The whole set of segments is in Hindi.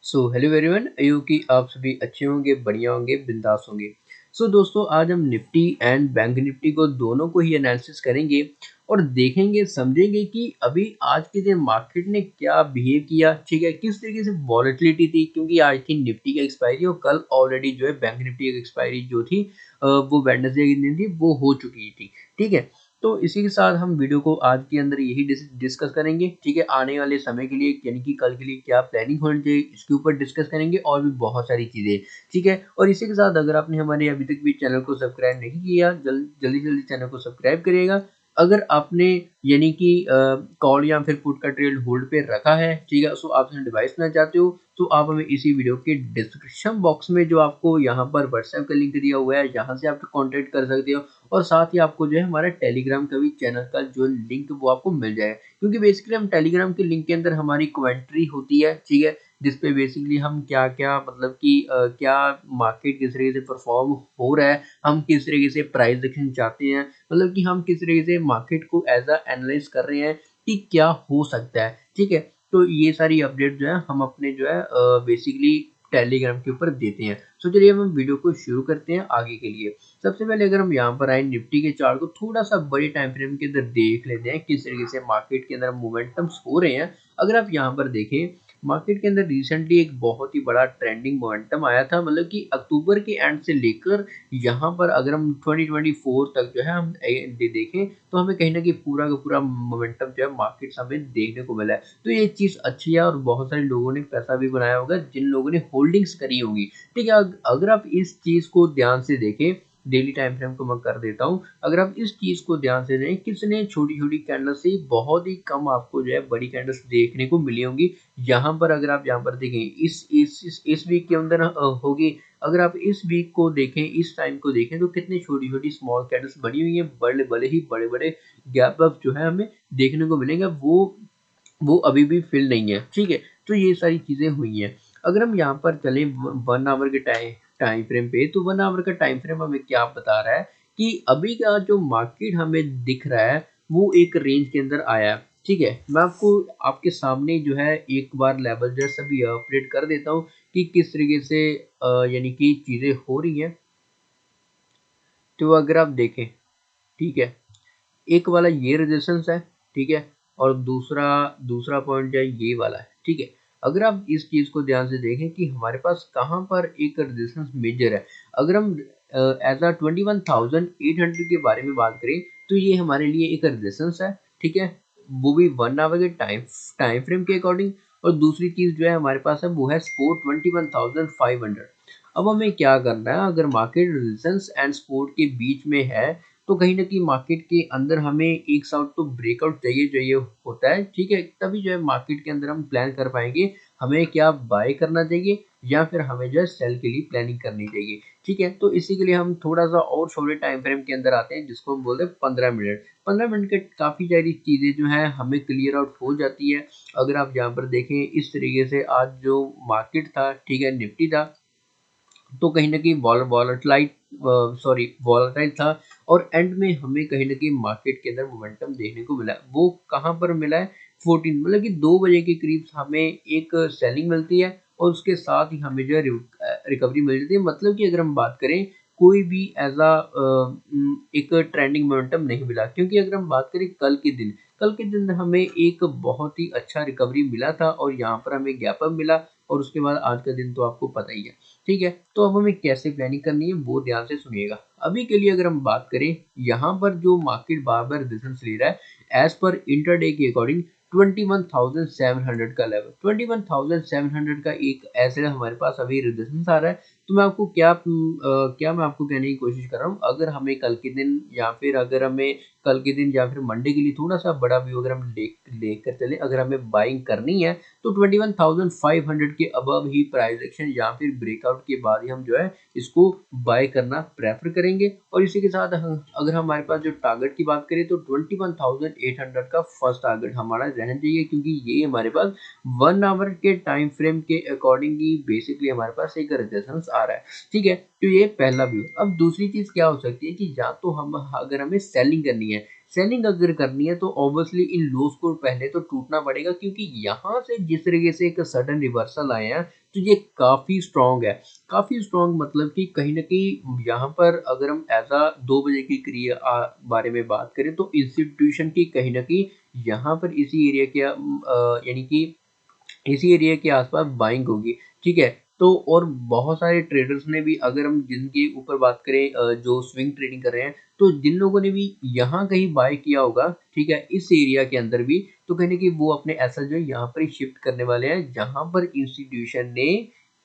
So hello everyone, I hope कि आप सभी अच्छे होंगे, बढ़िया होंगे, बिंदास होंगे। सो दोस्तों, आज हम निफ्टी एंड बैंक निफ्टी को दोनों को ही एनालिसिस करेंगे और देखेंगे, समझेंगे कि अभी आज के दिन मार्केट ने क्या बिहेव किया, ठीक है, किस तरीके से वॉलेटिलिटी थी, क्योंकि आज थी निफ्टी का एक्सपायरी और कल ऑलरेडी जो है बैंक निफ्टी की एक्सपायरी जो थी वो वेडनेसडे के दिन थी, वो हो चुकी थी। ठीक है, तो इसी के साथ हम वीडियो को आज के अंदर यही डिस्कस करेंगे। ठीक है, आने वाले समय के लिए यानी कि कल के लिए क्या प्लानिंग होनी चाहिए, इसके ऊपर डिस्कस करेंगे और भी बहुत सारी चीज़ें। ठीक है, और इसी के साथ अगर आपने हमारे अभी तक भी चैनल को सब्सक्राइब नहीं किया, जल्दी जल्दी चैनल को सब्सक्राइब करिएगा। अगर आपने यानी कि कॉल या फिर पुट का ट्रेड होल्ड पे रखा है, ठीक है, सो आप डिवाइस में चाहते हो तो आप हमें इसी वीडियो के डिस्क्रिप्शन बॉक्स में जो आपको यहाँ पर व्हाट्सएप का लिंक दिया हुआ है, यहाँ से आप कॉन्टेक्ट कर सकते हो। और साथ ही आपको जो है हमारा टेलीग्राम का भी चैनल का जो लिंक वो आपको मिल जाएगा, क्योंकि बेसिकली हम टेलीग्राम के लिंक के अंदर हमारी कमेंट्री होती है, ठीक है, जिसपे बेसिकली हम क्या क्या मतलब कि क्या मार्केट किस तरीके से परफॉर्म हो रहा है, हम किस तरीके से प्राइस एक्शन चाहते हैं, मतलब कि हम किस तरीके से मार्केट को एज अ एनालाइज कर रहे हैं कि क्या हो सकता है। ठीक है, तो ये सारी अपडेट जो है हम अपने जो है बेसिकली टेलीग्राम के ऊपर देते हैं। तो चलिए हम वीडियो को शुरू करते हैं आगे के लिए। सबसे पहले अगर हम यहाँ पर आए निफ्टी के चार्ट को थोड़ा सा बड़े टाइम फ्रेम के अंदर देख लेते हैं किस तरीके से मार्केट के अंदर मोमेंटम्स हो रहे हैं। अगर आप यहाँ पर देखें, मार्केट के अंदर रिसेंटली एक बहुत ही बड़ा ट्रेंडिंग मोमेंटम आया था, मतलब कि अक्टूबर के एंड से लेकर यहाँ पर अगर हम 2024 तक जो है हम देखें तो हमें कहीं ना कहीं पूरा का पूरा मोमेंटम जो है मार्केट हमें देखने को मिला है। तो ये चीज़ अच्छी है और बहुत सारे लोगों ने पैसा भी बनाया होगा जिन लोगों ने होल्डिंग्स करी होगी। ठीक है, अगर आप इस चीज़ को ध्यान से देखें, डेली टाइम फ्रेम को मैं कर देता हूँ, अगर आप इस चीज़ को ध्यान से देखें, किसने छोटी छोटी कैंडल से बहुत ही कम आपको जो है बड़ी कैंडल्स देखने को मिली होंगी। यहाँ पर अगर आप यहाँ पर देखें इस वीक के अंदर होगी। अगर आप इस वीक को देखें, इस टाइम को देखें, तो कितनी छोटी छोटी स्मॉल कैंडल्स बनी हुई है, बड़े बड़े ही बड़े बड़े गैप अप जो है हमें देखने को मिलेंगे, वो अभी भी फिल नहीं है। ठीक है, तो ये सारी चीज़ें हुई हैं। अगर हम यहाँ पर चलें 1 आवर के टाइम टाइम फ्रेम पे, तो 1 आवर का टाइम फ्रेम हमें क्या बता रहा है कि अभी का जो मार्केट हमें दिख रहा है वो एक रेंज के अंदर आया है। ठीक है, मैं आपको आपके सामने जो है एक बार लेवल जो है सभी अपडेट कर देता हूँ कि किस तरीके से यानी कि चीज़ें हो रही हैं। तो अगर आप देखें, ठीक है, एक वाला ये रेजिस्टेंस है, ठीक है, और दूसरा दूसरा पॉइंट जो है ये वाला है। ठीक है, अगर आप इस चीज़ को ध्यान से देखें कि हमारे पास कहाँ पर एक रेजिस्टेंस मेजर है। अगर हम एज अ 21,800 के बारे में बात करें तो ये हमारे लिए एक रेजिस्टेंस है। ठीक है, वो भी 1 आवर के टाइम फ्रेम के अकॉर्डिंग। और दूसरी चीज़ जो है हमारे पास है वो है सपोर्ट 21,500। अब हमें क्या करना है, अगर मार्केट रेजिस्टेंस एंड सपोर्ट के बीच में है तो कहीं न कहीं मार्केट के अंदर हमें एक साउट तो ब्रेकआउट चाहिए होता है। ठीक है, तभी जो है मार्केट के अंदर हम प्लान कर पाएँगे, हमें क्या बाय करना चाहिए या फिर हमें जो है सेल के लिए प्लानिंग करनी चाहिए। ठीक है, तो इसी के लिए हम थोड़ा-सा और छोटे टाइम फ्रेम के अंदर आते हैं, जिसको हम बोलते हैं 15 मिनट। 15 मिनट के काफ़ी सारी चीज़ें जो हैं हमें क्लियर आउट हो जाती है। अगर आप यहाँ पर देखें, इस तरीके से आज जो मार्केट था, ठीक है, निफ्टी था, तो कहीं न कहीं वॉलेटाइल था और एंड में हमें कहीं न कहीं मार्केट के अंदर मोमेंटम देखने को मिला। वो कहाँ पर मिला है? 14 मतलब कि 2 बजे के करीब हमें एक सेलिंग मिलती है और उसके साथ ही हमें जो है रिकवरी मिल जाती है। मतलब कि अगर हम बात करें, कोई भी एक ट्रेंडिंग मोमेंटम नहीं मिला, क्योंकि अगर हम बात करें कल के दिन हमें एक बहुत ही अच्छा रिकवरी मिला था और यहाँ पर हमें गैप अप मिला और उसके बाद आज का दिन तो आपको पता ही है। ठीक है, तो अब हमें कैसे प्लानिंग करनी है वो ध्यान से सुनिएगा। अभी के लिए अगर हम बात करें, यहाँ पर जो मार्केट बार-बार रेजिस्टेंस ले रहा है एज़ पर इंटरडे के अकॉर्डिंग 21,700 का लेवल, 21,700 का एक ऐसे हमारे पास अभी रेजिस्टेंस आ रहा है। तो मैं आपको क्या मैं आपको कहने की कोशिश कर रहा हूँ, अगर हमें कल के दिन या फिर अगर हमें कल के दिन या फिर मंडे के लिए थोड़ा-सा बड़ा व्यू अगर हम लेकर चलें, अगर हमें बाइंग करनी है तो 21,500 के अबव ही प्राइस एक्शन या फिर ब्रेकआउट के बाद ही हम जो है इसको बाय करना प्रेफर करेंगे। और इसी के साथ अगर हमारे पास जो टारगेट की बात करें तो 21,800 का फर्स्ट टारगेट हमारा रहना चाहिए, क्योंकि ये हमारे पास 1 आवर के टाइम फ्रेम के अकॉर्डिंग ही बेसिकली हमारे पास एक रेजिस्टेंस आ रहा है। ठीक है, तो ये पहला व्यू। अब दूसरी चीज क्या हो सकती है कि या तो हम अगर हमें सेलिंग करनी है, सेलिंग अगर करनी है तो ऑब्वियसली इन लोस को पहले तो टूटना पड़ेगा, क्योंकि यहाँ से जिस तरीके से एक सडन रिवर्सल आए हैं तो ये काफ़ी स्ट्रॉन्ग है। काफ़ी स्ट्रॉन्ग मतलब कि कहीं न कहीं यहाँ पर अगर हम ऐज़ 2 बजे की बारे में बात करें तो इंस्टीट्यूशन की कहीं न कहीं यहाँ पर इसी एरिया के यानी कि इसी एरिया के आसपास बाइंग होगी, ठीक है? तो और बहुत सारे ट्रेडर्स ने भी, अगर हम जिनके ऊपर बात करें जो स्विंग ट्रेडिंग कर रहे हैं, तो जिन लोगों ने भी यहाँ कहीं बाय किया होगा, ठीक है? इस एरिया के अंदर भी, तो कहीं न कहीं वो अपने एसेट जो है यहाँ पर ही शिफ्ट करने वाले हैं, जहाँ पर इंस्टीट्यूशन ने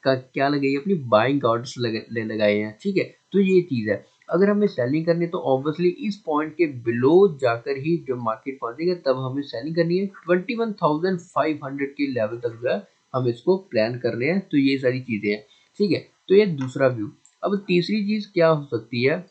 का क्या लगाई है, अपनी बाइंग ऑर्डर्स लगाए हैं, ठीक है? तो ये चीज़ है। अगर हमें सेलिंग करनी है तो ऑब्वियसली इस पॉइंट के बिलो जाकर ही जब मार्केट पहुंचेगा तब हमें सेलिंग करनी है। 21,500 के लेवल तक जो है हम इसको प्लान कर रहे हैं। तो ये सारी चीजें हैं, ठीक है? तो ये दूसरा व्यू। अब तीसरी चीज क्या हो सकती है,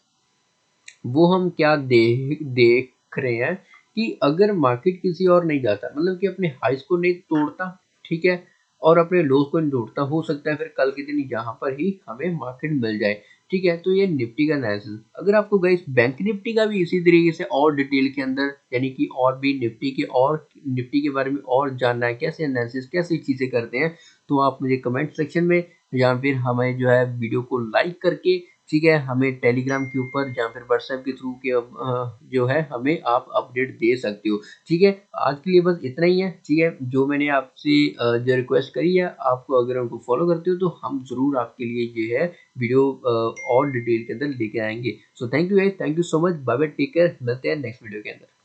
वो हम क्या देख देख रहे हैं कि अगर मार्केट किसी और नहीं जाता, मतलब कि अपने हाइस को नहीं तोड़ता, ठीक है, और अपने लोस को नहीं तोड़ता, हो सकता है फिर कल के दिन यहाँ पर ही हमें मार्केट मिल जाए, ठीक है? तो ये निफ्टी का एनालिसिस। अगर आपको गाइस बैंक निफ्टी का भी इसी तरीके से और डिटेल के अंदर, यानी कि और भी निफ्टी के बारे में और जानना है, कैसे एनालिसिस कैसे चीजें करते हैं, तो आप मुझे कमेंट सेक्शन में या फिर हमें जो है वीडियो को लाइक करके, ठीक है, हमें टेलीग्राम के ऊपर या फिर व्हाट्सएप के थ्रू के जो है हमें आप अपडेट दे सकते हो, ठीक है? आज के लिए बस इतना ही है, ठीक है? जो मैंने आपसे जो रिक्वेस्ट करी है, आपको अगर उनको फॉलो करते हो तो हम ज़रूर आपके लिए ये है वीडियो और डिटेल के अंदर लेके आएंगे। So thank you guys, thank you so much, bye bye, take care, मिलते हैं नेक्स्ट वीडियो के अंदर।